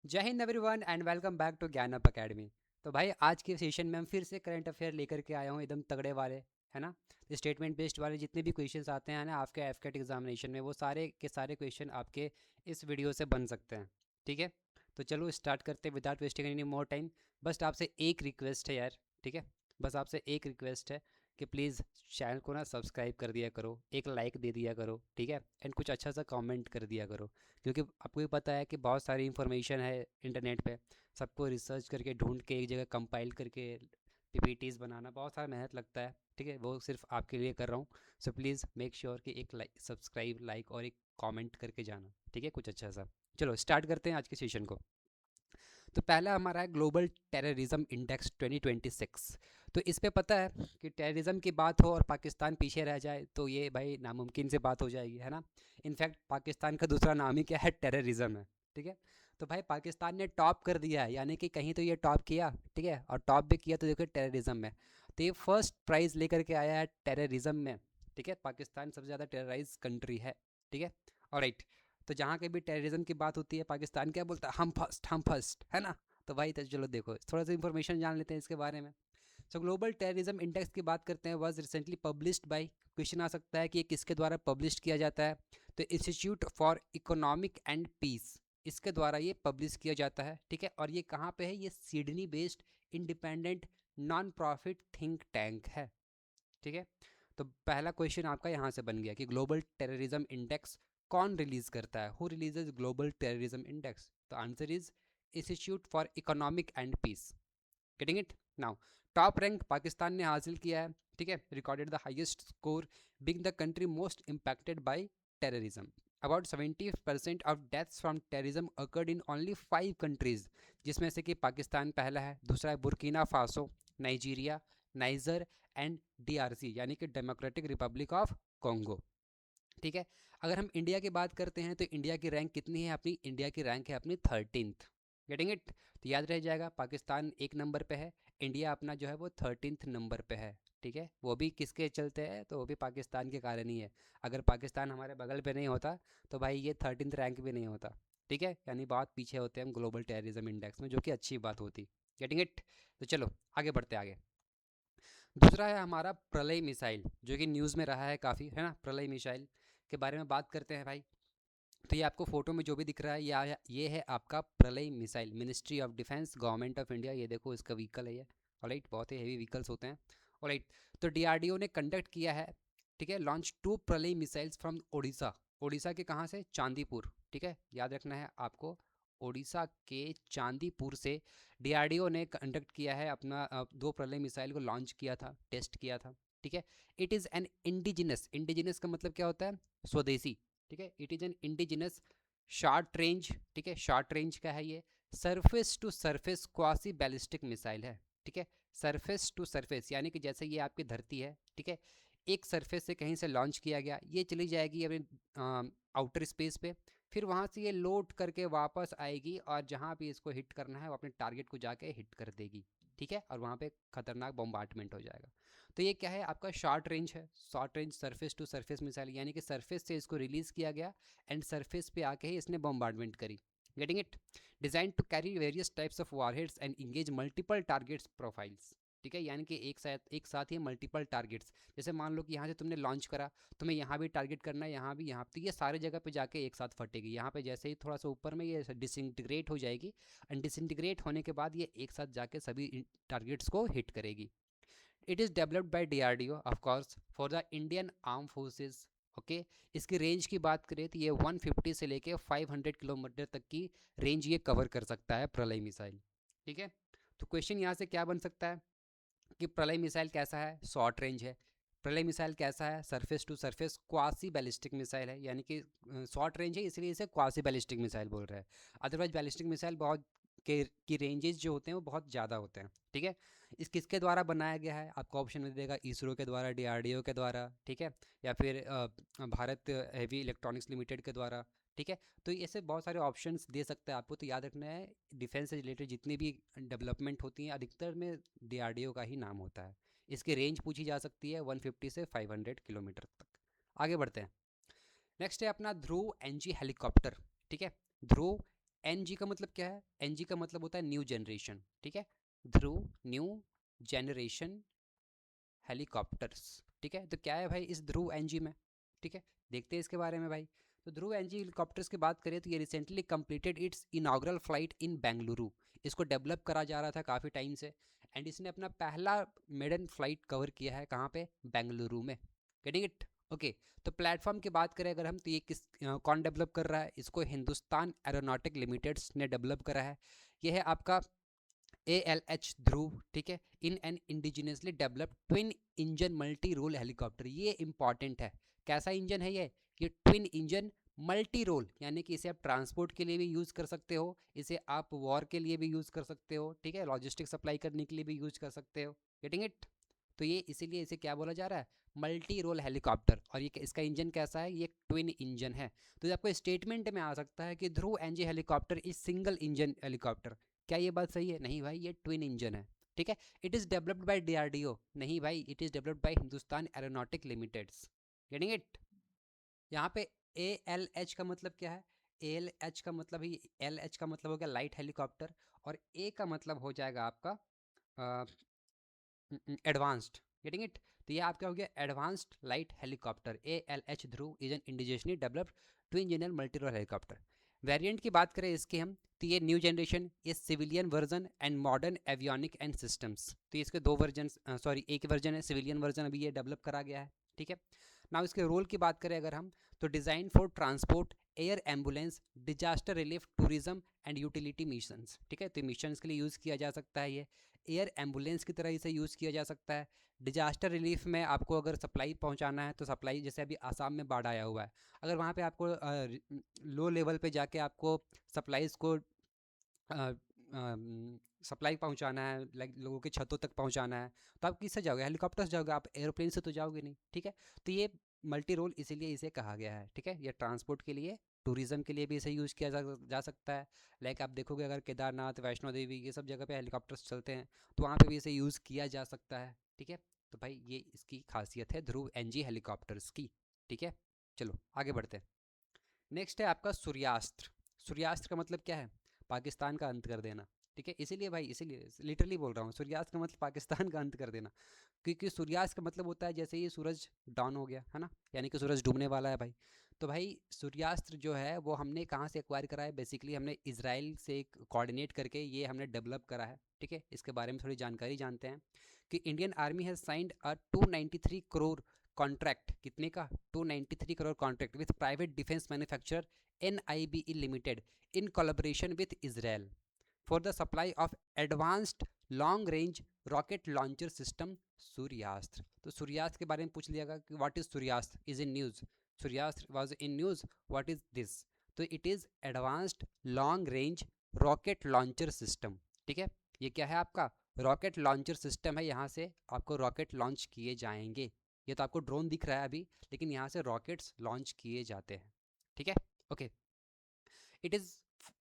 जय हिंद everyone and welcome back to Gyan up academy. तो भाई आज के सेशन में हम फिर से करंट अफेयर लेकर के आया हूँ एकदम तगड़े वाले, है ना। स्टेटमेंट बेस्ड वाले जितने भी क्वेश्चंस आते हैं ना आपके एफकेट एग्जामिनेशन में, वो सारे के सारे क्वेश्चन आपके इस वीडियो से बन सकते हैं। ठीक है, तो चलो स्टार्ट करते हैं without wasting any more time. बस आपसे एक रिक्वेस्ट है यार, ठीक है, बस आपसे एक रिक्वेस्ट है कि प्लीज़ चैनल को ना सब्सक्राइब कर दिया करो, एक लाइक दे दिया करो, ठीक है, एंड कुछ अच्छा सा कमेंट कर दिया करो। क्योंकि आपको भी पता है कि बहुत सारी इन्फॉर्मेशन है इंटरनेट पे, सबको रिसर्च करके ढूंढ के एक जगह कंपाइल करके पीपीटीज बनाना बहुत सारा मेहनत लगता है। ठीक है, वो सिर्फ आपके लिए कर रहा हूँ। सो प्लीज़ मेक श्योर कि एक लाइक, सब्सक्राइब, लाइक और एक कमेंट करके जाना, ठीक है, कुछ अच्छा सा। चलो स्टार्ट करते हैं आज के सेशन को। तो पहला हमारा है ग्लोबल टेररिज्म इंडेक्स 2026। तो इस पे पता है कि टेररिज्म की बात हो और पाकिस्तान पीछे रह जाए तो ये भाई नामुमकिन से बात हो जाएगी, है ना। इनफैक्ट पाकिस्तान का दूसरा नाम ही क्या है, टेररिज्म है। ठीक है, तो भाई पाकिस्तान ने टॉप कर दिया है, यानी कि कहीं तो ये टॉप किया, ठीक है, और टॉप भी किया तो देखो टेररिज्म में। तो ये फर्स्ट प्राइज़ लेकर के आया है टेररिज्म में। ठीक है, पाकिस्तान सबसे ज़्यादा टेरराइज कंट्री है। ठीक है, और राइट, तो जहाँ के भी टेररिज्म की बात होती है पाकिस्तान क्या बोलता है, हम फर्स्ट, है ना। तो भाई तो चलो देखो थोड़ा सा इन्फॉर्मेशन जान लेते हैं इसके बारे में। सो ग्लोबल टेररिज्म इंडेक्स की बात करते हैं, was recently published by, question आ सकता है कि ये किसके द्वारा पब्लिश किया जाता है। तो institute for economic and peace, इसके द्वारा ये पब्लिश किया जाता है। ठीक है, और ये कहाँ पे है, ये Sydney based independent non profit think tank है। ठीक है, तो पहला क्वेश्चन आपका यहाँ से बन गया कि ग्लोबल टेररिज्म इंडेक्स कौन रिलीज करता है, who releases global terrorism index. तो answer is institute for economic and peace. Getting it now. Top rank Pakistan ने हासिल किया है। ठीक है, recorded the highest score, being the country most impacted by terrorism. About 70% of deaths from terrorism occurred in only 5 countries, जिसमें से कि पाकिस्तान पहला है, दूसरा है Burkina Faso, Nigeria, niger and DRC यानी कि डेमोक्रेटिक रिपब्लिक ऑफ कॉन्गो। ठीक है, अगर हम इंडिया की बात करते हैं तो इंडिया की रैंक कितनी है अपनी, इंडिया की रैंक है अपनी 13th। गेटिंग इट, तो याद रह जाएगा पाकिस्तान एक नंबर पे है, इंडिया अपना जो है वो 13th नंबर पे है। ठीक है, वो भी किसके चलते हैं, तो वो भी पाकिस्तान के कारण ही है। अगर पाकिस्तान हमारे बगल पे नहीं होता तो भाई ये 13th रैंक भी नहीं होता। ठीक है, यानी बहुत पीछे होते हैं हम ग्लोबल टेररिज्म इंडेक्स में, जो कि अच्छी बात होती। गेटिंग इट, तो चलो आगे बढ़ते आगे। दूसरा है हमारा प्रलय मिसाइल, जो कि न्यूज़ में रहा है काफ़ी, है ना। प्रलय मिसाइल के बारे में बात करते हैं भाई। तो ये आपको फोटो में जो भी दिख रहा है ये है आपका प्रलय missile, ministry of defence, government of India, ये देखो इसका व्हीकल है ये। ऑलराइट, बहुत ही हेवी व्हीकल्स होते हैं। ऑलराइट, तो डीआरडीओ ने कंडक्ट किया है, ठीक है, लॉन्च 2 प्रलय मिसाइल्स फ्रॉम ओडिशा। ओडिशा के कहाँ से, चांदीपुर। ठीक है, याद रखना है आपको, ओडिशा के चांदीपुर से डीआरडीओ ने कंडक्ट किया है अपना 2 प्रलय मिसाइल को लॉन्च किया था, टेस्ट किया था। ठीक है, it is an indigenous, indigenous का मतलब क्या होता है, स्वदेशी। ठीक है, it is an indigenous short range, ठीक है, शॉर्ट रेंज का है ये, surface to surface quasi ballistic missile है। ठीक है, सरफेस टू सरफेस यानी कि जैसे ये आपकी धरती है, ठीक है, एक सरफेस से कहीं से लॉन्च किया गया, ये चली जाएगी अपने आउटर स्पेस पे, फिर वहाँ से ये लोड करके वापस आएगी और जहाँ भी इसको हिट करना है वो अपने टारगेट को जाके हिट कर देगी। ठीक है, और वहाँ पे खतरनाक बॉम्बार्टमेंट हो जाएगा। तो ये क्या है, आपका शॉर्ट रेंज है, short range surface to surface missile, यानी कि सरफेस से इसको रिलीज़ किया गया एंड सरफेस पे आके ही इसने बॉम्बार्डमेंट करी। Getting it, design to carry various types of warheads and engage multiple targets profiles. ठीक है, यानी कि एक साथ ही मल्टीपल टारगेट्स, जैसे मान लो कि यहाँ से तुमने लॉन्च करा, तुम्हें यहाँ भी टारगेट करना है, यहाँ भी, यहाँ तो ये सारे जगह पे जाके एक साथ फटेगी। यहाँ पे जैसे ही थोड़ा सा ऊपर में ये डिसइंटीग्रेट हो जाएगी, एंड डिसइंटीग्रेट होने के बाद ये एक साथ जाके सभी टारगेट्स को हिट करेगी। It is developed by DRDO of course for the Indian arm forces. Okay, इसकी रेंज की बात करें तो ये 150 से लेके 500 किलोमीटर तक की रेंज ये कवर कर सकता है प्रलय मिसाइल। ठीक है, तो क्वेश्चन यहाँ से क्या बन सकता है कि प्रलय मिसाइल कैसा है, शॉर्ट रेंज है। प्रलय मिसाइल कैसा है, surface to surface quasi ballistic missile है, यानी कि शॉर्ट रेंज है इसलिए इसे क्वासी बैलिस्टिक मिसाइल बोल रहे हैं। अदरवाइज बैलिस्टिक मिसाइल बहुत के की रेंजेस जो होते हैं वो बहुत ज़्यादा होते हैं। ठीक है, इस किसके द्वारा बनाया गया है, आपको ऑप्शन में देगा, इसरो के द्वारा, डीआरडीओ के द्वारा, ठीक है, या फिर भारत हेवी इलेक्ट्रॉनिक्स लिमिटेड के द्वारा। ठीक है, तो ऐसे बहुत सारे ऑप्शंस दे सकते हैं आपको, तो याद रखना है डिफेंस से रिलेटेड जितनी भी डेवलपमेंट होती हैं अधिकतर में डीआरडीओ का ही नाम होता है। इसकी रेंज पूछी जा सकती है 150 से 500 किलोमीटर तक। आगे बढ़ते हैं। नेक्स्ट है अपना ध्रुव एनजी हेलीकॉप्टर। ठीक है, ध्रुव NG का मतलब क्या है? NG का मतलब होता है न्यू जनरेशन, ठीक है, ध्रुव न्यू जनरेशन हेलीकॉप्टर्स, ठीक है। तो क्या है भाई इस ध्रुव एनजी में, ठीक है, देखते हैं इसके बारे में भाई। तो ध्रुव एनजी हेलीकॉप्टर्स की बात करें तो ये recently completed it's inaugural flight in Bengaluru. इसको डेवलप करा जा रहा था काफ़ी टाइम से, एंड इसने अपना पहला मेडन फ्लाइट कवर किया है कहाँ पे? बेंगलुरु में। Getting it? ओके। तो प्लेटफॉर्म की बात करें अगर हम, तो ये कौन डेवलप कर रहा है इसको? हिंदुस्तान एरोनॉटिक लिमिटेड्स ने डेवलप करा है। ये है आपका ALH ध्रुव, ठीक है, in an indigenously developed twin engine multi role helicopter. ये इंपॉर्टेंट है। कैसा इंजन है ये ट्विन इंजन मल्टी रोल, यानी कि इसे आप ट्रांसपोर्ट के लिए भी यूज़ कर सकते हो, इसे आप वॉर के लिए भी यूज़ कर सकते हो, ठीक है, लॉजिस्टिक सप्लाई करने के लिए भी यूज़ कर सकते हो। Getting it? तो ये इसीलिए इसे क्या बोला जा रहा है? Multi role helicopter. और ये इसका इंजन कैसा है? ये ट्विन इंजन है। तो ये आपको स्टेटमेंट में आ सकता है कि Dhruv NG helicopter is single engine helicopter. क्या ये बात सही है? नहीं भाई, ये ट्विन इंजन है, ठीक है। It is developed by DRDO। नहीं भाई, it is developed by Hindustan aeronautic limiteds. Getting it? यहाँ पे ALH का मतलब क्या है? ALH का मतलब ही, LH का मतलब हो गया लाइट हेलीकॉप्टर, और A का मतलब हो जाएगा आपका एडवांस्ड। Getting it? तो ये आपका हो गया advanced light helicopter. ALH Dhruv is an indigenously developed twin engine multi role helicopter. Variant की बात करें इसके हम, तो ये न्यू जनरेशन, ये civilian version and modern avionic and systems. तो इसके दो वर्जन, सॉरी एक वर्जन है, सिविलियन वर्जन अभी ये डेवलप करा गया है, ठीक है ना। इसके रोल की बात करें अगर हम, तो design for transport, air ambulance, disaster relief, tourism and utility missions, ठीक है। तो मिशंस के लिए यूज़ किया जा सकता है ये। एयर एम्बुलेंस की तरह इसे यूज़ किया जा सकता है। डिजास्टर रिलीफ में आपको अगर सप्लाई पहुंचाना है, तो सप्लाई, जैसे अभी आसाम में बाढ़ आया हुआ है, अगर वहाँ पे आपको लो लेवल पे जाके आपको सप्लाईज़ को सप्लाई पहुंचाना है, लाइक लोगों की छतों तक पहुंचाना है, तो आप किससे जाओगे? हेलीकॉप्टर से जाओगे, आप एरोप्लेन से तो जाओगे नहीं, ठीक है। तो ये मल्टी रोल इसीलिए इसे कहा गया है, ठीक है। ये ट्रांसपोर्ट के लिए, टूरिज्म के लिए भी इसे यूज़ किया जा सकता है। लाइक आप देखोगे अगर केदारनाथ, वैष्णो देवी, ये सब जगह पे हेलीकॉप्टर्स चलते हैं, तो वहाँ पे भी इसे यूज़ किया जा सकता है, ठीक है। तो भाई ये इसकी खासियत है ध्रुव एनजी हेलीकॉप्टर्स की, ठीक है। चलो आगे बढ़ते हैं। नेक्स्ट है आपका सूर्यास्त्र। सूर्यास्त्र का मतलब क्या है? पाकिस्तान का अंत कर देना, ठीक है। इसीलिए भाई, इसीलिए लिटरली बोल रहा हूँ, सूर्यास्त का मतलब पाकिस्तान का अंत कर देना। क्योंकि सूर्यास्त का मतलब होता है जैसे ही सूरज डाउन हो गया है ना, यानी कि सूरज डूबने वाला है भाई। तो भाई सूर्यास्त्र जो है वो हमने कहाँ से एक्वायर करा है? बेसिकली हमने इजराइल से एक कोऑर्डिनेट करके ये हमने डेवलप करा है, ठीक है। इसके बारे में थोड़ी जानकारी जानते हैं कि Indian army has signed a 293 crore contract. कितने का? 293 crore contract with private defence manufacturer NIBE limited in collaboration with Israel for the supply of advanced long range rocket launcher system Suryastra. तो सूर्यास्त्र के बारे में पूछ लिया कि what is Suryastra, is in news, Suryastra was in news, what is this? तो it is advanced long range rocket launcher system, ठीक है। ये क्या है आपका? रॉकेट लॉन्चर सिस्टम है। यहाँ से आपको रॉकेट लॉन्च किए जाएंगे। ये तो आपको ड्रोन दिख रहा है अभी, लेकिन यहाँ से रॉकेट्स लॉन्च किए जाते हैं, ठीक है। Okay. It is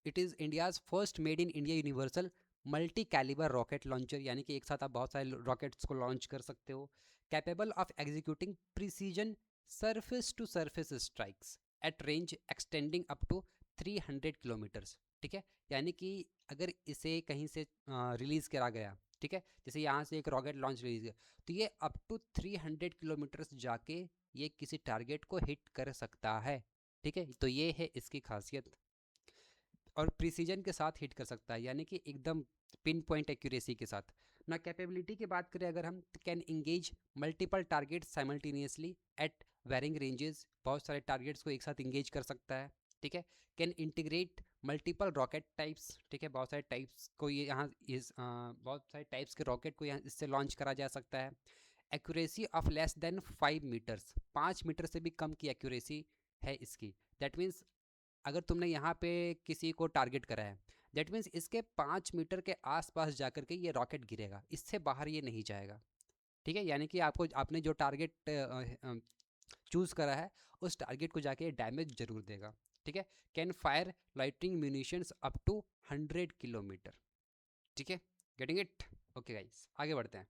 it is India's first made in India universal multi calibre rocket launcher, यानी कि एक साथ आप बहुत सारे रॉकेट्स को लॉन्च कर सकते हो। Capable of executing precision surface to surface strikes at range extending up to 300 kilometres, ठीक है। यानी कि अगर इसे कहीं से रिलीज़ करा गया, ठीक है, जैसे यहाँ से एक रॉकेट लॉन्च रिलीज किया, तो ये अप टू 300 किलोमीटर्स जाके ये किसी टारगेट को हिट कर सकता है, ठीक है। तो ये है इसकी खासियत। और प्रिसीजन के साथ हिट कर सकता है, यानी कि एकदम पिन पॉइंट एक्यूरेसी के साथ ना। कैपेबिलिटी की बात करें अगर हम, can engage multiple target simultaneously at varying ranges. बहुत सारे टारगेट्स को एक साथ इंगेज कर सकता है, ठीक है। Can integrate multiple rocket types, ठीक है, बहुत सारे टाइप्स को ये यहाँ बहुत सारे टाइप्स के रॉकेट को यहाँ इससे लॉन्च करा जा सकता है। Accuracy of less than 5 metres, 5 metre से भी कम की एक्यूरेसी है इसकी। दैट मीन्स अगर तुमने यहाँ पे किसी को टारगेट करा है, दैट मीन्स इसके 5 मीटर के आसपास जाकर के ये रॉकेट गिरेगा, इससे बाहर ये नहीं जाएगा, ठीक है। यानी कि आपको, आपने जो टारगेट चूज़ करा है, उस टारगेट को जाके डैमेज जरूर देगा, ठीक है। Can fire lighting munitions up to 100 kilometre, ठीक है। Getting it? ओके गाइस, आगे बढ़ते हैं।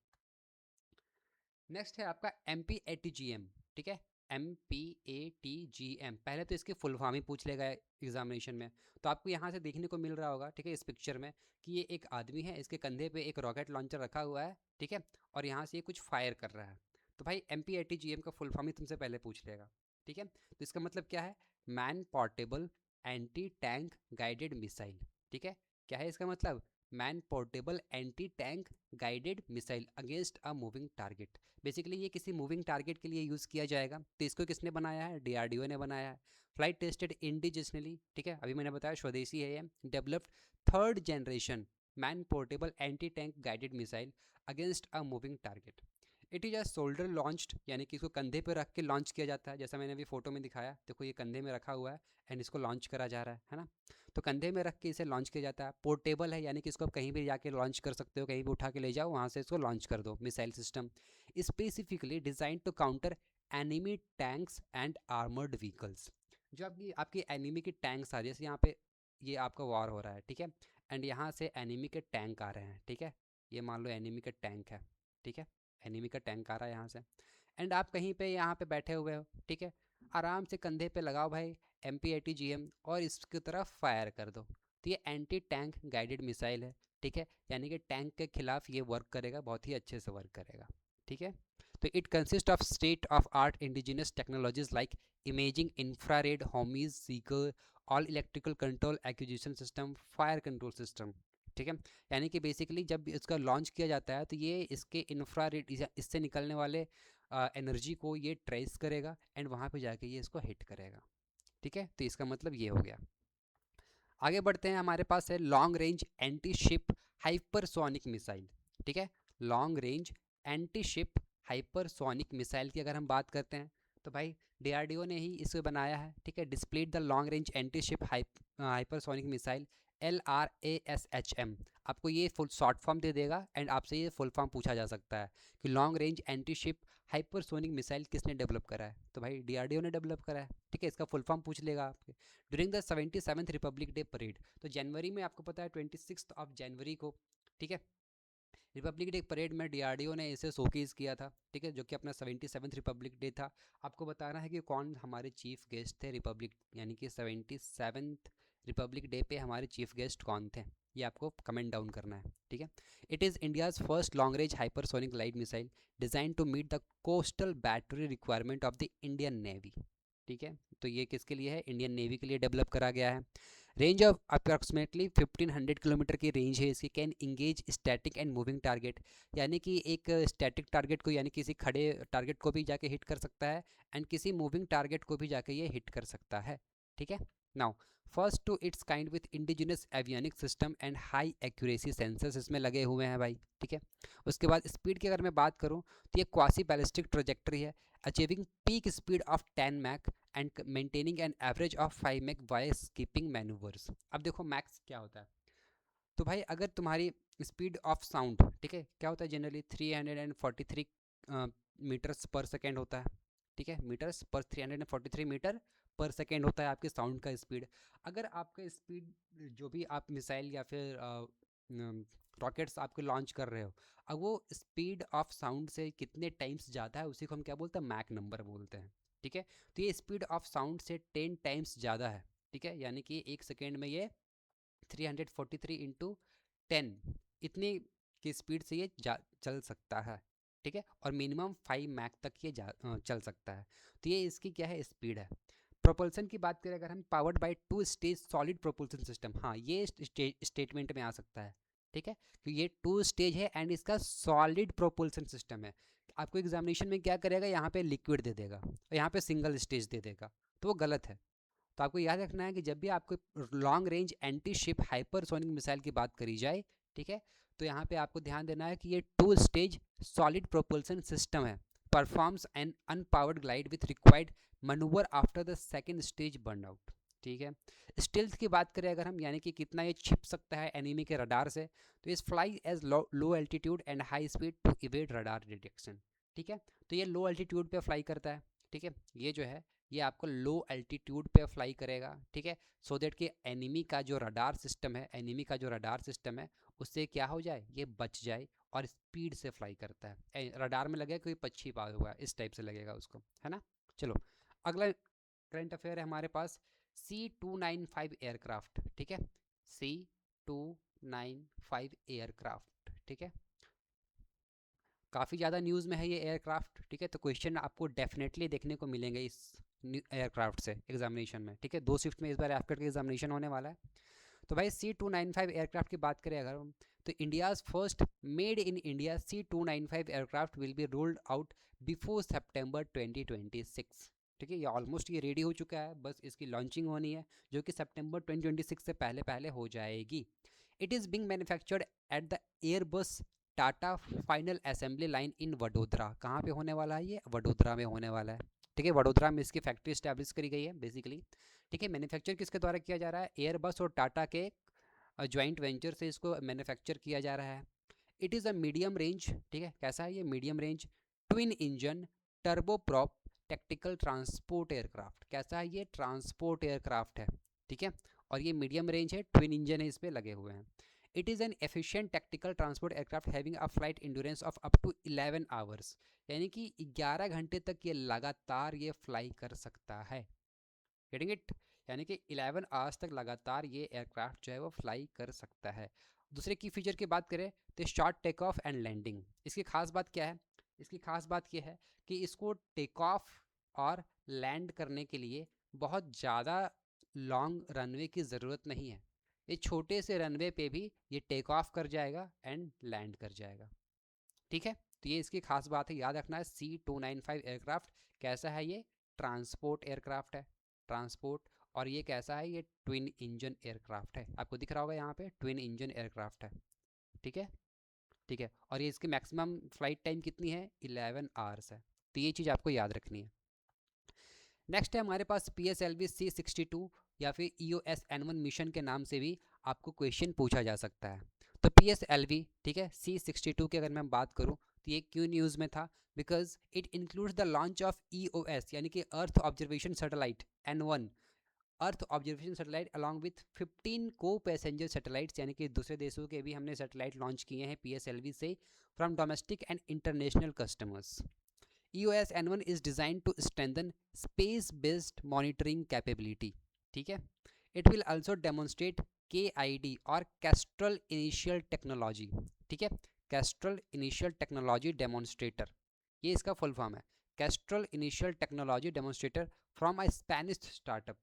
नेक्स्ट है आपका MP ATGM, ठीक है। MPATGM, पहले तो इसकी फुल फॉर्म ही पूछ लेगा एग्जामिनेशन में। तो आपको यहाँ से देखने को मिल रहा होगा, ठीक है, इस पिक्चर में कि ये एक आदमी है, इसके कंधे पे एक रॉकेट लॉन्चर रखा हुआ है, ठीक है, और यहाँ से ये कुछ फायर कर रहा है। तो भाई MPATGM का फुल फॉर्म ही तुमसे पहले पूछ लेगा, ठीक है। तो इसका मतलब क्या है, man portable anti tank guided missile, ठीक है। क्या है इसका मतलब, man portable anti tank guided missile against a moving target. Basically ये किसी मूविंग टारगेट के लिए यूज़ किया जाएगा। तो इसको किसने बनाया है, DRDO ने बनाया है। फ्लाइट टेस्टेड इंडिजिनली, ठीक है, अभी मैंने बताया स्वदेशी है ये। Developed third generation man portable anti tank guided missile against a moving target. It is a shoulder launched, यानी कि इसको कंधे पर रख के लॉन्च किया जाता है, जैसा मैंने अभी फोटो में दिखाया। देखो ये कंधे में रखा हुआ है एंड इसको लॉन्च करा जा रहा है ना। तो कंधे में रख के इसे लॉन्च किया जाता है। पोर्टेबल है, यानी कि इसको आप कहीं भी जाके लॉन्च कर सकते हो, कहीं भी उठा के ले जाओ, वहाँ से इसको लॉन्च कर दो। Missile system specifically design to counter enemy tanks and armoured vehicles. जो आपकी आपकी एनिमी की टैंक्स आ रही है, जैसे यहाँ पे ये आपका वॉर हो रहा है, ठीक है, एंड यहाँ से एनिमी के टैंक आ रहे हैं, ठीक है। ये मान लो एनिमी का टैंक है, ठीक है, एनिमी का टैंक आ रहा है यहाँ से, एंड आप कहीं पे यहाँ पे बैठे हुए हो, ठीक है, आराम से कंधे पे लगाओ भाई MPATGM और इसकी तरफ फायर कर दो। तो ये एंटी टैंक गाइडेड मिसाइल है, ठीक है, यानी कि टैंक के खिलाफ ये वर्क करेगा, बहुत ही अच्छे से वर्क करेगा, ठीक है। तो it consist of state of art indigenous technologies like imaging, infrared, homies Sikar, all electrical control acquisition system, fire control system, ठीक है। यानी कि बेसिकली जब इसका लॉन्च किया जाता है तो ये इसके इंफ्रारेड, इससे निकलने वाले एनर्जी को ये ट्रेस करेगा एंड वहाँ पे जाके ये इसको हिट करेगा, ठीक है। तो इसका मतलब ये हो गया। आगे बढ़ते हैं, हमारे पास है long range anti ship hypersonic missile, ठीक है। Long range anti ship hypersonic missile की अगर हम बात करते हैं तो भाई DRDO ने ही इसे बनाया है, ठीक है। Displayed the long range anti ship hypersonic missile LRASHM। आपको ये फुल शॉर्ट फॉर्म दे देगा एंड आपसे ये फुल फॉर्म पूछा जा सकता है कि long range anti ship hypersonic missile किसने डेवलप करा है, तो भाई DRDO ने डेवलप करा है, ठीक है। इसका फुल फॉर्म पूछ लेगा आपके। During the 77th Republic day parade, तो जनवरी में आपको पता है 26 ऑफ जनवरी को, ठीक है, रिपब्लिक डे परेड में DRDO ने इसे शोकेस किया था, ठीक है, जो कि अपना 77th रिपब्लिक डे था। आपको बताना है कि कौन हमारे चीफ गेस्ट थे रिपब्लिक, यानी कि 77th रिपब्लिक डे पे हमारे चीफ गेस्ट कौन थे, ये आपको कमेंट डाउन करना है, ठीक है। It is India's first long range hypersonic light missile design to meet the coastal battery requirement of the Indian navy, ठीक है। तो ये किसके लिए है, इंडियन नेवी के लिए डेवलप करा गया है। रेंज ऑफ अप्रॉक्सीमेटली 1500 किलोमीटर की रेंज है इसकी। Can engage static and moving target, यानी कि एक स्टैटिक टारगेट को, यानी किसी खड़े टारगेट को भी जाके हिट कर सकता है एंड किसी मूविंग टारगेट को भी जाके ये हिट कर सकता है, ठीक है। Now first two it's kind with indigenous avionic system and high accuracy sensors इसमें लगे हुए हैं भाई, ठीक है। उसके बाद स्पीड की अगर मैं बात करूँ तो ये क्वासी बैलिस्टिक ट्रोजेक्टरी है, achieving peak speed of 10 mach and maintaining an average of 5 mach while skipping manoeuvres. अब देखो मैक्स क्या होता है, तो भाई अगर तुम्हारी स्पीड ऑफ साउंड, ठीक है, क्या होता है जनरली 343 मीटर्स पर सेकेंड होता है, ठीक है, मीटर्स पर 343 मीटर पर सेकेंड होता है आपके साउंड का स्पीड। अगर आपका स्पीड जो भी आप मिसाइल या फिर रॉकेट्स आपके लॉन्च कर रहे हो, अब वो स्पीड ऑफ साउंड से कितने टाइम्स ज़्यादा है, उसी को हम क्या बोलते हैं, मैक नंबर बोलते हैं, ठीक है। तो ये स्पीड ऑफ साउंड से 10 टाइम्स ज़्यादा है, ठीक है, यानी कि एक सेकेंड में ये 343 इंटू 10 इतनी की स्पीड से ये चल सकता है, ठीक है, और मिनिमम 5 मैक तक ये चल सकता है। तो ये इसकी क्या है, स्पीड है। प्रोपल्सन की बात करें अगर हम, powered by 2 stage solid propulsion system, हाँ ये स्टेटमेंट में आ सकता है, ठीक है, कि ये 2 स्टेज है एंड इसका सॉलिड प्रोपल्सन सिस्टम है। आपको एग्जामिनेशन में क्या करेगा, यहाँ पे लिक्विड दे देगा और यहाँ पे सिंगल स्टेज दे देगा, तो वो गलत है। तो आपको याद रखना है कि जब भी आपको long range anti ship hypersonic missile की बात करी जाए, ठीक है, तो यहाँ पे आपको ध्यान देना है कि ये 2 स्टेज सॉलिड प्रोपल्सन सिस्टम है, performs an unpowered glide with required manoeuvre after the second stage burn out, ठीक है। स्टिल्थ की बात करें अगर हम, यानी कि कितना ये छिप सकता है एनिमी के रडार से, तो इस fly as low altitude and high speed to evade radar detection, ठीक है। तो ये लो एल्टीट्यूड पे फ्लाई करता है, ठीक है, ये जो है ये आपको लो एल्टीट्यूड पे फ्लाई करेगा, ठीक है, सो दैट कि एनिमी का जो रडार सिस्टम है, एनिमी का जो रडार सिस्टम है उससे क्या हो जाए, ये बच जाए, और स्पीड से फ्लाई करता है। रडार में लगे कोई पक्षी पाया हुआ है, इस टाइप से लगेगा उसको, है ना। चलो अगला करंट अफेयर है हमारे पास C295 एयरक्राफ्ट, ठीक है, C295 एयरक्राफ्ट, ठीक है, काफ़ी ज़्यादा न्यूज़ में है ये एयरक्राफ्ट, ठीक है। तो क्वेश्चन आपको डेफिनेटली देखने को मिलेंगे इस एयरक्राफ्ट से एग्जामिनेशन में, ठीक है। 2 शिफ्ट में इस बार एफकेट का एग्जामिनेशन होने वाला है। तो भाई C295 एयरक्राफ्ट की बात करें अगर हम, तो India's first made in India C295 aircraft will be rolled out before September 2026, ठीक है। ये ऑलमोस्ट ये रेडी हो चुका है, बस इसकी लॉन्चिंग होनी है जो कि सितंबर 2026 से पहले पहले हो जाएगी। It is being manufactured at the Airbus Tata final assembly line in Vadodara. कहाँ पे होने वाला है ये? वडोदरा में होने वाला है, ठीक है। वडोदरा में इसकी फैक्ट्री स्टैब्लिश करी गई है बेसिकली, ठीक है। मैन्युफैक्चर किसके द्वारा किया जा रहा है? एयरबस और टाटा के ज्वाइंट वेंचर से इसको मैन्युफैक्चर किया जा रहा है। It is a medium range, ठीक है। कैसा है ये? Medium range twin engine turboprop tactical transport aircraft. कैसा है ये? ट्रांसपोर्ट एयरक्राफ्ट है, ठीक है। और ये मीडियम रेंज है, ट्विन इंजन है इस पर लगे हुए हैं। It is an efficient tactical transport aircraft having a flight endurance of up to 11 hours, यानी कि 11 घंटे तक ये लगातार ये फ्लाई कर सकता है। Getting it? यानी कि 11 आवर्स तक लगातार ये एयरक्राफ्ट जो है वो फ्लाई कर सकता है। दूसरे की फीचर की बात करें तो short take off and landing. इसकी खास बात क्या है? इसकी खास बात यह है कि इसको टेक ऑफ और लैंड करने के लिए बहुत ज़्यादा लॉन्ग रनवे की ज़रूरत नहीं है। ये छोटे से रनवे पे भी ये टेक ऑफ कर जाएगा एंड लैंड कर जाएगा, ठीक है। तो ये इसकी खास बात है, याद रखना है। C295 एयरक्राफ्ट कैसा है? ये ट्रांसपोर्ट एयरक्राफ्ट है, ट्रांसपोर्ट। और ये कैसा है? ये ट्विन इंजन एयरक्राफ्ट है, आपको दिख रहा होगा यहाँ पे ट्विन इंजन एयरक्राफ्ट है, ठीक है, ठीक है। और ये इसकी मैक्सिमम फ्लाइट टाइम कितनी है? 11 आवर्स है। तो ये चीज़ आपको याद रखनी है। नेक्स्ट है हमारे पास PSLV C62 या फिर EOS-N1 मिशन के नाम से भी आपको क्वेश्चन पूछा जा सकता है। तो PSLV, ठीक है, C62 की अगर मैं बात करूं तो ये क्यों न्यूज़ में था? Because it includes the launch of EOS यानी कि earth observation satellite N1, earth observation satellite along with 15 को पैसेंजर सैटेलाइट्स, यानी कि दूसरे देशों के भी हमने सैटेलाइट लॉन्च किए हैं PSLV से from domestic and international customers. EOS-N1 is designed to strengthen space-based monitoring capability, ठीक है। It will also demonstrate KID और Kestrel Initial Technology, ठीक है। Kestrel Initial Technology Demonstrator, ये इसका फुल फॉर्म है, Kestrel Initial Technology Demonstrator from a Spanish startup,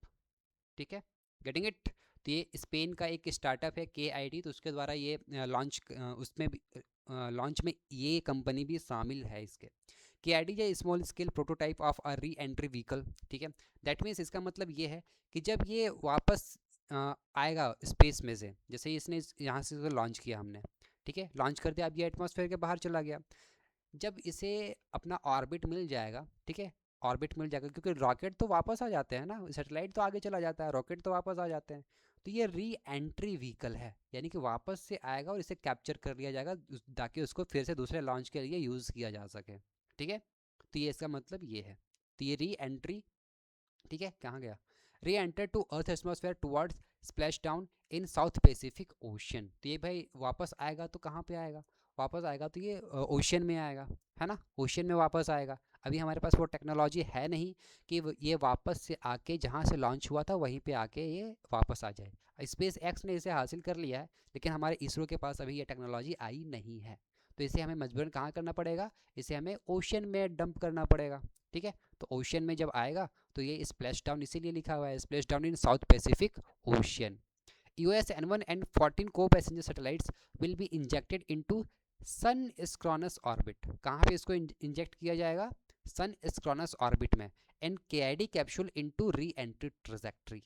ठीक है। Getting it? तो ये स्पेन का एक स्टार्टअप है KID, तो उसके द्वारा ये लॉन्च, उसमें भी लॉन्च में ये कंपनी भी शामिल है इसके। KID या small scale prototype of a re entry vehicle, ठीक है। दैट मीन्स इसका मतलब ये है कि जब ये वापस आएगा स्पेस में से, जैसे इसने यहाँ से लॉन्च किया हमने, ठीक है, लॉन्च कर दिया, अब ये एटमॉस्फेयर के बाहर चला गया, जब इसे अपना ऑर्बिट मिल जाएगा, ठीक है, ऑर्बिट मिल जाएगा, क्योंकि रॉकेट तो वापस आ जाते हैं ना, सैटेलाइट तो आगे चला जाता है, रॉकेट तो वापस आ जाते हैं। तो ये री एंट्री व्हीकल है, यानी कि वापस से आएगा और इसे कैप्चर कर लिया जाएगा ताकि उसको फिर से दूसरे लॉन्च के लिए यूज़ किया जा सके, ठीक है। तो ये इसका मतलब ये है। तो ये री एंट्री, ठीक है, कहाँ गया? Re enter to earth atmosphere towards splash down in south Pacific Ocean. तो ये भाई वापस आएगा तो कहाँ पे आएगा? वापस आएगा तो ये ओशन में आएगा, है ना, ओशन में वापस आएगा। अभी हमारे पास वो टेक्नोलॉजी है नहीं कि ये वापस से आके जहाँ से लॉन्च हुआ था वहीं पे आके ये वापस आ जाए। स्पेस एक्स ने इसे हासिल कर लिया है, लेकिन हमारे इसरो के पास अभी ये टेक्नोलॉजी आई नहीं है। तो इसे हमें मजबूरन कहाँ करना पड़ेगा? इसे हमें ओशन में डंप करना पड़ेगा, ठीक है। तो ओशन में जब आएगा तो ये स्प्लैश डाउन इसीलिए लिखा हुआ है, splash down in south Pacific ocean. EOS-N1 and 14 co-passenger satellites will be injected into sun synchronous orbit. कहाँ पे इसको इंजेक्ट किया जाएगा? सन स्क्रॉनस ऑर्बिट में। And KID capsule into re entry trajectory,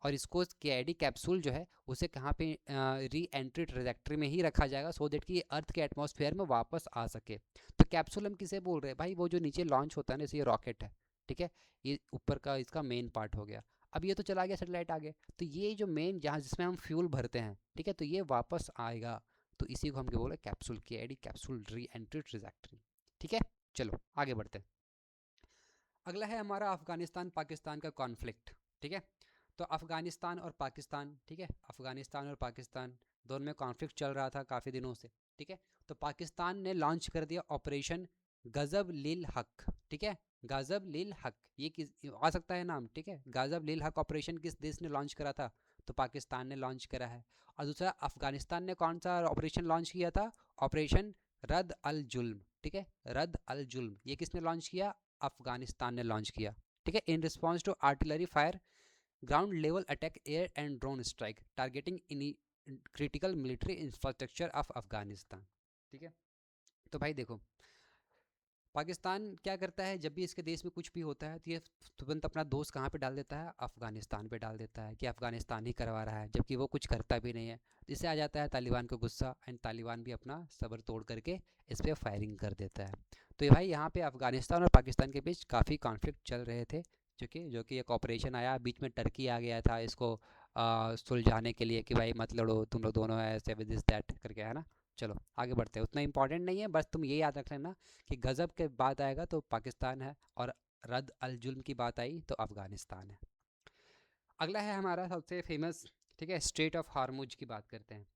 और इसको KID कैप्सूल जो है उसे कहाँ पे री एंट्री ट्रेजेक्ट्री में ही रखा जाएगा, सो दैट कि ये अर्थ के एटमॉस्फेयर में वापस आ सके। तो कैप्सूल हम किसे बोल रहे हैं भाई? वो जो नीचे लॉन्च होता है ना, जैसे ये रॉकेट है, ठीक है, ये ऊपर का इसका मेन पार्ट हो गया। अब ये तो चला गया सैटेलाइट आगे, तो ये जो मेन जहाँ जिसमें हम फ्यूल भरते हैं, ठीक है, तो ये वापस आएगा, तो इसी को हम क्या बोले? कैप्सूल, KID कैप्सूल री एंट्री ट्रेजेक्ट्री, ठीक है। चलो आगे बढ़ते हैं। अगला है हमारा अफगानिस्तान पाकिस्तान का कॉन्फ्लिक्ट, ठीक है। तो अफगानिस्तान और पाकिस्तान, ठीक है, अफगानिस्तान और पाकिस्तान दोनों में कॉन्फ्लिक्ट चल रहा था काफ़ी दिनों से, ठीक है। तो पाकिस्तान ने लॉन्च कर दिया ऑपरेशन गजब लिल हक, ठीक है, गजब लिल हक, ये किस आ सकता है नाम, ठीक है। गजब लिल हक ऑपरेशन किस देश ने लॉन्च करा था? तो पाकिस्तान ने लॉन्च करा है। और दूसरा, अफगानिस्तान ने कौन सा ऑपरेशन लॉन्च किया था? ऑपरेशन रद अल जुल्म, ठीक है, रद अल जुल्म, ये किसने लॉन्च किया? अफगानिस्तान ने लॉन्च किया, ठीक है, in response to artillery fire, ground level attack, air and drone strike targeting in critical military infrastructure of Afghanistan, ठीक है। तो भाई देखो, पाकिस्तान क्या करता है, जब भी इसके देश में कुछ भी होता है तो ये तुरंत अपना दोस्त कहाँ पे डाल देता है? अफगानिस्तान पे डाल देता है कि अफगानिस्तान ही करवा रहा है, जबकि वो कुछ करता भी नहीं है। इससे आ जाता है तालिबान को गुस्सा, एंड तालिबान भी अपना सब्र तोड़ करके इस पर फायरिंग कर देता है। तो ये भाई यहाँ पे अफगानिस्तान और पाकिस्तान के बीच काफ़ी कॉन्फ्लिक्ट चल रहे थे, जो कि एक ऑपरेशन आया, बीच में टर्की आ गया था इसको सुलझाने के लिए कि भाई मत लड़ो तुम लोग दोनों, ऐसे विद दिस दैट करके, है ना। चलो आगे बढ़ते हैं, उतना इंपॉर्टेंट नहीं है, बस तुम ये याद रख लेना कि गज़ब के बात आएगा तो पाकिस्तान है, और रद अल जुल्म की बात आई तो अफ़गानिस्तान है। अगला है हमारा सबसे फेमस, ठीक है, स्ट्रेट ऑफ हार्मुज की बात करते हैं।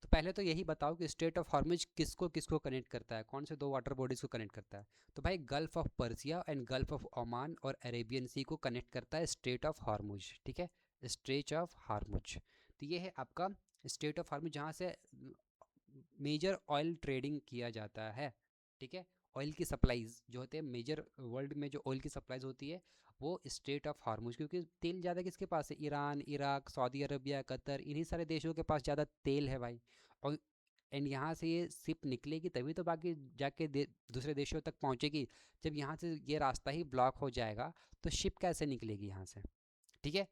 तो पहले तो यही बताओ कि स्ट्रेट ऑफ हार्मुज किसको किसको कनेक्ट करता है, कौन से दो वाटर बॉडीज़ को कनेक्ट करता है? तो भाई gulf of Persia and gulf of Oman और अरेबियन सी को कनेक्ट करता है स्ट्रेट ऑफ हार्मुज, ठीक है, स्ट्रेट ऑफ हार्मुज। तो ये है आपका स्ट्रेट ऑफ हार्मुज, जहाँ से मेजर ऑयल ट्रेडिंग किया जाता है, ठीक है। ऑयल की सप्लाईज जो होते हैं मेजर, वर्ल्ड में जो ऑयल की सप्लाईज होती है वो स्ट्रेट ऑफ हार्मुज, क्योंकि तेल ज़्यादा किसके पास है? Iran, Iraq, Saudi Arabia, Qatar, इन्हीं सारे देशों के पास ज़्यादा तेल है भाई। और एंड यहाँ से ये शिप निकलेगी तभी तो बाकी जाके दूसरे देशों तक पहुँचेगी। जब यहाँ से ये रास्ता ही ब्लॉक हो जाएगा तो शिप कैसे निकलेगी यहाँ से, ठीक है।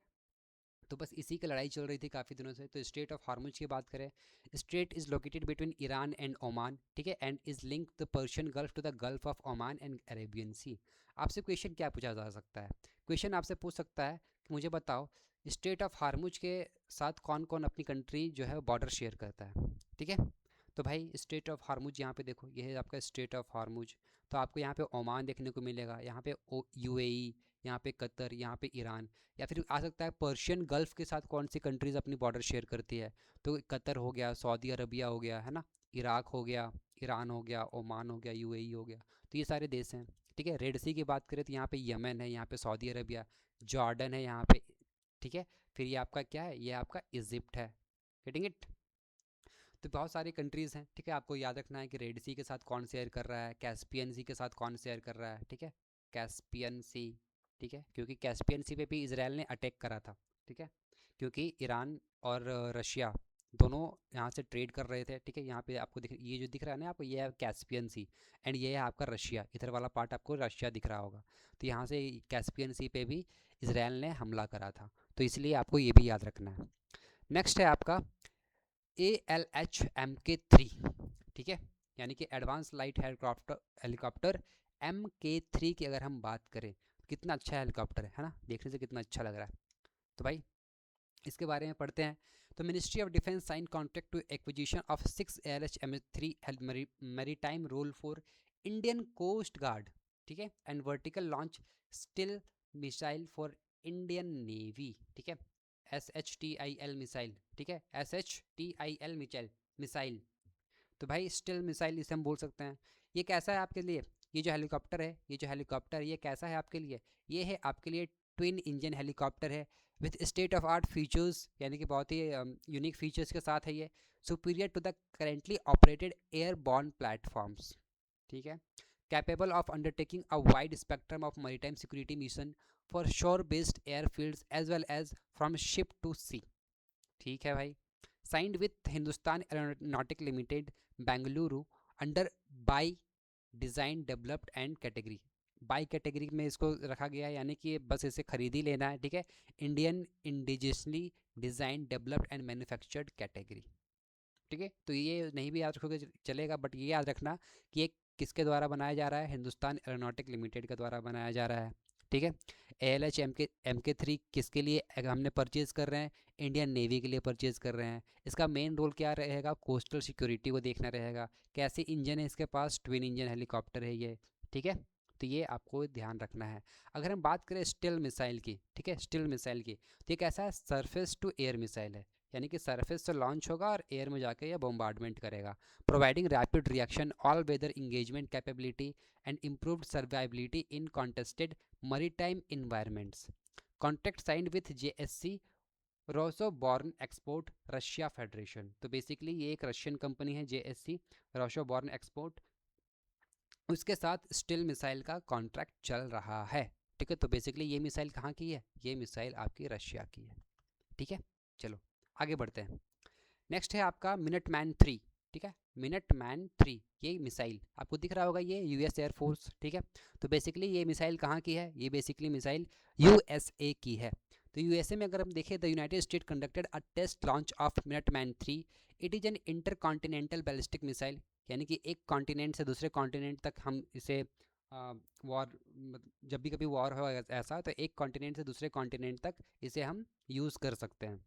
तो बस इसी की लड़ाई चल रही थी काफ़ी दिनों से। तो स्ट्रेट ऑफ हार्मुज की बात करें, strait is located between Iran and Oman, ठीक है, and is link the Persian Gulf to the Gulf of Oman and Arabian sea. आपसे क्वेश्चन क्या पूछा जा सकता है? क्वेश्चन आपसे पूछ सकता है कि मुझे बताओ स्ट्रेट ऑफ हार्मुज के साथ कौन कौन अपनी कंट्री जो है बॉर्डर शेयर करता है, ठीक है। तो भाई स्ट्रेट ऑफ हार्मुज यहाँ पे देखो, ये है आपका स्ट्रेट ऑफ हार्मुज। तो आपको यहाँ पे ओमान देखने को मिलेगा, यहाँ पे यूएई, यहाँ पे कतर, यहाँ पे ईरान। या फिर आ सकता है पर्शियन गल्फ़ के साथ कौन सी कंट्रीज़ अपनी बॉर्डर शेयर करती है? तो कतर हो गया, सऊदी अरबिया हो गया, है ना, इराक हो गया, ईरान हो गया, ओमान हो गया, यूएई हो गया। तो ये सारे देश हैं, ठीक है। रेड सी की बात करें तो यहाँ पे यमन है, यहाँ पे सऊदी अरबिया, जॉर्डन है यहाँ पे, ठीक है। फिर ये आपका क्या है? ये आपका इजिप्ट है, गेटिंग इट। तो बहुत सारी कंट्रीज़ हैं, ठीक है। आपको याद रखना है कि रेड सी के साथ कौन शेयर कर रहा है, कैस्पियन सी के साथ कौन शेयर कर रहा है, ठीक है, कैस्पियन सी, ठीक है, क्योंकि कैस्पियन सी पे भी इसराइल ने अटैक करा था, ठीक है, क्योंकि ईरान और रशिया दोनों यहाँ से ट्रेड कर रहे थे, ठीक है। यहाँ पे आपको दिख, ये जो दिख रहा है ना आपको, ये है कैस्पियन सी, एंड ये है आपका रशिया, इधर वाला पार्ट आपको रशिया दिख रहा होगा। तो यहाँ से कैस्पियन सी पे भी इसराइल ने हमला करा था, तो इसलिए आपको ये भी याद रखना है। नेक्स्ट है आपका ALH-MK3, ठीक है, यानी कि advance light helicopter, helicopter MK3 की अगर हम बात करें, कितना अच्छा हेलीकॉप्टर है ना, देखने से कितना अच्छा लग रहा है। तो भाई इसके बारे में पढ़ते हैं। तो ministry of defence sign contract to acquisition of 6 ALH-MK3 maritime role for Indian coast guard, ठीक है, and vertical launch Shtil missile for Indian navy, ठीक है, SHTIL मिसाइल, ठीक है, SHTIL मिसाइल। तो भाई स्टिल मिसाइल इसे हम बोल सकते हैं। ये कैसा है आपके लिए? ये जो हेलीकॉप्टर है, ये जो हेलीकॉप्टर ये कैसा है आपके लिए? ये है आपके लिए ट्विन इंजन हेलीकॉप्टर है, with state of art features, यानी कि बहुत ही यूनिक फीचर्स के साथ है ये, superior to the currently operated airborne platforms, ठीक है, capable of undertaking a wide spectrum of maritime security mission for shore based airfields as well as from ship to sea, ठीक है भाई। Signed with Hindustan Aeronautic Limited Bengaluru under by design developed and category, by category में इसको रखा गया है, यानी कि बस इसे खरीद ही लेना है, ठीक है, Indian indigenously design developed and manufactured category, ठीक है। तो ये नहीं भी याद रखोगे चलेगा, बट ये याद रखना कि ये किसके द्वारा बनाया जा रहा है? हिंदुस्तान एरोनॉटिक लिमिटेड के द्वारा बनाया जा रहा है, ठीक है। ALH-MK3 किसके लिए हमने परचेज़ कर रहे हैं? इंडियन नेवी के लिए परचेज़ कर रहे हैं। इसका मेन रोल क्या रहेगा? कोस्टल सिक्योरिटी को देखना रहेगा। कैसे इंजन है इसके पास? ट्विन इंजन हेलीकॉप्टर है ये, ठीक है। तो ये आपको ध्यान रखना है। अगर हम बात करें स्टिल मिसाइल की, ठीक है, स्टिल मिसाइल की, तो ये कैसा है? सरफेस टू एयर मिसाइल है, यानी कि सरफेस से लॉन्च होगा और एयर में जाके यह बॉम्बार्डमेंट करेगा। Providing rapid reaction, all weather engagement capability and improved survivability in contested maritime environments. Contract signed with JSC Rosoboron export Russia Federation. तो बेसिकली ये एक रशियन कंपनी है JSC रोसोबॉर्न एक्सपोर्ट, उसके साथ स्टिल मिसाइल का contract चल रहा है। ठीक है, तो बेसिकली ये मिसाइल कहाँ की है? ये मिसाइल आपकी रशिया की है। ठीक है, चलो आगे बढ़ते हैं। नेक्स्ट है आपका मिनटमैन 3। ठीक है, मिनटमैन 3 ये मिसाइल आपको दिख रहा होगा, ये US एयरफोर्स। ठीक है, तो बेसिकली ये मिसाइल कहाँ की है? ये बेसिकली मिसाइल USA की है। तो USA में अगर हम देखें, the United state conducted a test launch of Minuteman 3। It is an intercontinental ballistic missile, यानी कि एक कॉन्टिनेंट से दूसरे कॉन्टिनेंट तक हम इसे वॉर, जब भी कभी वॉर हो ऐसा, तो एक कॉन्टिनेंट से दूसरे कॉन्टिनेंट तक इसे हम यूज़ कर सकते हैं।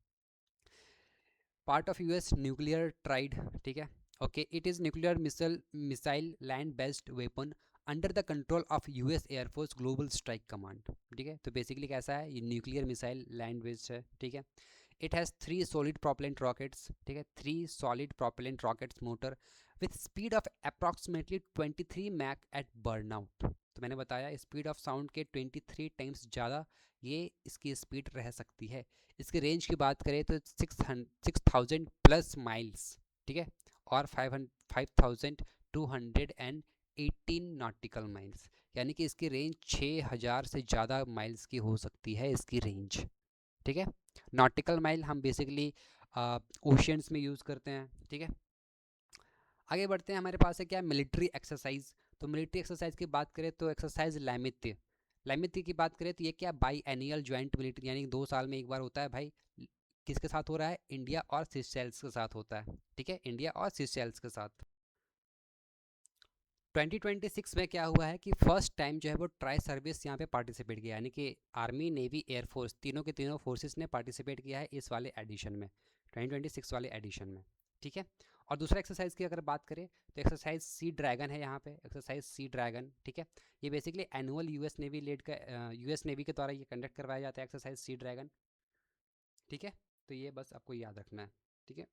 Part of US nuclear tried. ठीक है, okay, it is nuclear missile land based weapon under the control of US air force global strike command. ठीक है, तो बेसिकली कैसा है? ये न्यूक्लियर मिसाइल लैंड बेस्ड है। ठीक है, it has 3 solid propellant rockets. ठीक है, 3 solid propellant rockets motor with speed of approximately 23 mach at burnout. तो मैंने बताया स्पीड ऑफ साउंड के 23 टाइम्स ज़्यादा ये इसकी स्पीड रह सकती है। इसकी रेंज की बात करें तो 6000 प्लस माइल्स। ठीक है, और 5218 नॉटिकल माइल्स, यानी कि इसकी रेंज 6000 से ज़्यादा माइल्स की हो सकती है इसकी रेंज। ठीक है, नॉटिकल माइल हम बेसिकली ओशियंस में यूज़ करते हैं। ठीक है, आगे बढ़ते हैं। हमारे पास है क्या? Military exercise. तो मिलिट्री एक्सरसाइज की बात करें तो एक्सरसाइज लैमित्य। लैमित्य की बात करें तो ये क्या? बाई एनियल ज्वाइंट मिलिट्री, यानी 2 साल में एक बार होता है भाई। किसके साथ हो रहा है? इंडिया और सिशेल्स के साथ होता है। ठीक है, इंडिया और सिशेल्स के साथ। 2026 में क्या हुआ है कि फर्स्ट टाइम जो है वो ट्राई सर्विस यहाँ पे पार्टिसिपेट किया, यानी कि आर्मी, नेवी, एयरफोर्स तीनों के तीनों फोर्सेस ने पार्टिसिपेट किया है इस वाले एडिशन में, 2026 वाले एडिशन में। ठीक है, और दूसरा एक्सरसाइज की अगर बात करें तो एक्सरसाइज सी ड्रैगन है यहाँ पे, एक्सरसाइज सी ड्रैगन। ठीक है, ये basically annual US navy led का US नेवी के द्वारा ये कंडक्ट करवाया जाता है, एक्सरसाइज सी ड्रैगन। ठीक है, तो ये बस आपको याद रखना है। ठीक है,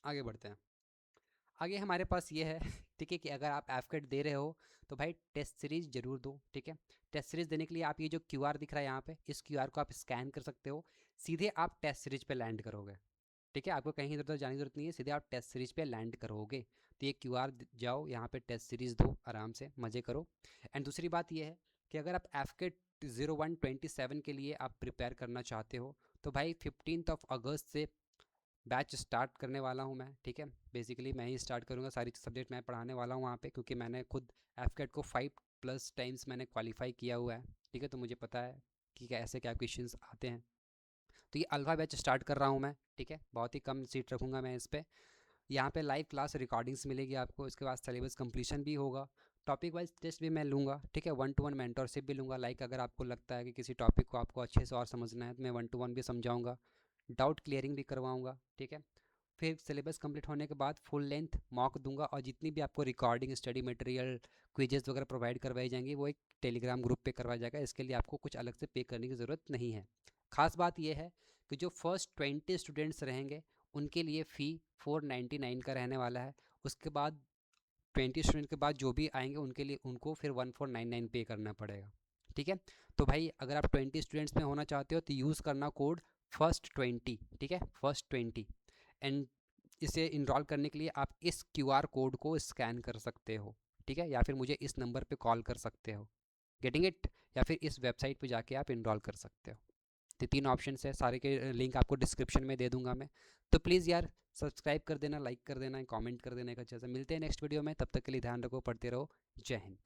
आगे बढ़ते हैं। आगे हमारे पास ये है ठीक है, कि अगर आप एफकेट दे रहे हो तो भाई टेस्ट सीरीज जरूर दो। ठीक है, टेस्ट सीरीज देने के लिए आप ये जो QR दिख रहा है यहाँ पे, इस QR को आप स्कैन कर सकते हो, सीधे आप टेस्ट सीरीज पे लैंड करोगे। ठीक है, आपको कहीं इधर उधर जाने की जरूरत नहीं है, सीधे आप टेस्ट सीरीज पे लैंड करोगे। तो ये QR जाओ, यहाँ पे टेस्ट सीरीज दो, आराम से मज़े करो। एंड दूसरी बात ये है कि अगर आप एफकेट 0127 के लिए आप प्रिपेयर करना चाहते हो तो भाई 15 अगस्त से बैच स्टार्ट करने वाला हूँ मैं। ठीक है, बेसिकली मैं ही स्टार्ट करूँगा, सारी सब्जेक्ट मैं पढ़ाने वाला हूँ वहाँ पे, क्योंकि मैंने खुद एफकेट को 5+ टाइम्स मैंने क्वालिफाई किया हुआ है। ठीक है, तो मुझे पता है कि कैसे क्या क्वेश्चंस आते हैं। तो ये अल्फ़ा बैच स्टार्ट कर रहा हूँ मैं। ठीक है, बहुत ही कम सीट रखूँगा मैं इस पर। यहाँ पे लाइव क्लास रिकॉर्डिंग्स मिलेगी आपको, इसके बाद सिलेबस कंप्लीशन भी होगा, टॉपिक वाइज टेस्ट भी मैं लूँगा। ठीक है, 1-to-1 मेंटरशिप भी लूँगा। लाइक अगर आपको लगता है कि किसी टॉपिक को आपको अच्छे से और समझना है तो मैं 1-to-1 भी समझाऊँगा, डाउट क्लियरिंग भी करवाऊँगा। ठीक है, फिर सिलेबस कंप्लीट होने के बाद फुल लेंथ मॉक दूंगा, और जितनी भी आपको रिकॉर्डिंग, स्टडी मटेरियल, क्विजेस वगैरह प्रोवाइड करवाई जाएंगी वो एक टेलीग्राम ग्रुप पे करवाया जाएगा। इसके लिए आपको कुछ अलग से पे करने की ज़रूरत नहीं है। खास बात यह है कि जो फर्स्ट 20 स्टूडेंट्स रहेंगे उनके लिए फ़ी 499 का रहने वाला है। उसके बाद 20 स्टूडेंट के बाद जो भी आएंगे उनके लिए उनको फिर 1499 पे करना पड़ेगा। ठीक है, तो भाई अगर आप 20 स्टूडेंट्स में होना चाहते हो तो यूज़ करना कोड फर्स्ट 20। ठीक है, फर्स्ट 20। एंड इसे इनरोल करने के लिए आप इस QR कोड को स्कैन कर सकते हो। ठीक है, या फिर मुझे इस नंबर पे कॉल कर सकते हो, गेटिंग इट, या फिर इस वेबसाइट पे जाके आप इनरोल कर सकते हो। तो 3 ऑप्शन है, सारे के लिंक आपको डिस्क्रिप्शन में दे दूंगा मैं। तो प्लीज़ यार सब्सक्राइब कर देना, लाइक कर देना, कमेंट कर देना। एक अच्छा सा मिलते हैं नेक्स्ट वीडियो में, तब तक के लिए ध्यान रखो, पढ़ते रहो। जय हिंद।